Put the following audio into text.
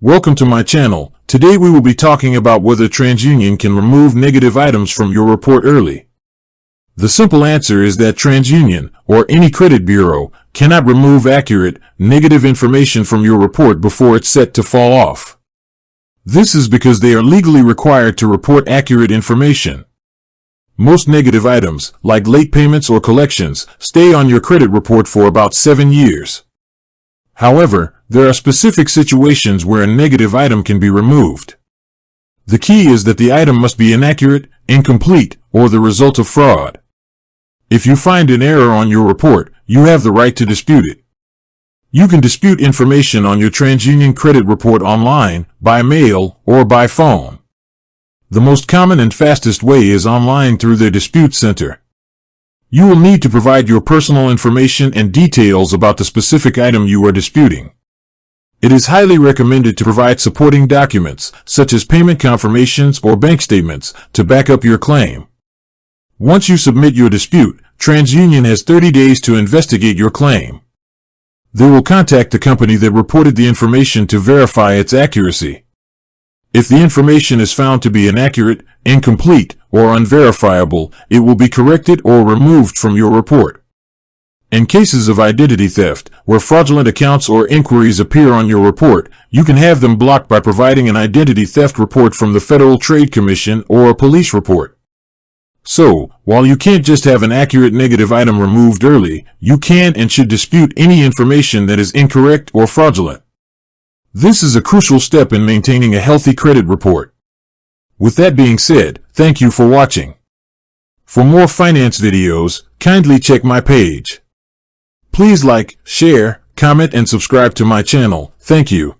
Welcome to my channel. Today we will be talking about whether TransUnion can remove negative items from your report early. The simple answer is that TransUnion, or any credit bureau, cannot remove accurate, negative information from your report before it's set to fall off. This is because they are legally required to report accurate information. Most negative items, like late payments or collections, stay on your credit report for about 7 years. However, there are specific situations where a negative item can be removed. The key is that the item must be inaccurate, incomplete, or the result of fraud. If you find an error on your report, you have the right to dispute it. You can dispute information on your TransUnion credit report online, by mail, or by phone. The most common and fastest way is online through their dispute center. You will need to provide your personal information and details about the specific item you are disputing. It is highly recommended to provide supporting documents, such as payment confirmations or bank statements, to back up your claim. Once you submit your dispute, TransUnion has 30 days to investigate your claim. They will contact the company that reported the information to verify its accuracy. If the information is found to be inaccurate, incomplete, or unverifiable, it will be corrected or removed from your report. In cases of identity theft, where fraudulent accounts or inquiries appear on your report, you can have them blocked by providing an identity theft report from the Federal Trade Commission or a police report. So, while you can't just have an accurate negative item removed early, you can and should dispute any information that is incorrect or fraudulent. This is a crucial step in maintaining a healthy credit report. With that being said, thank you for watching. For more finance videos, kindly check my page. Please like, share, comment, and subscribe to my channel. Thank you.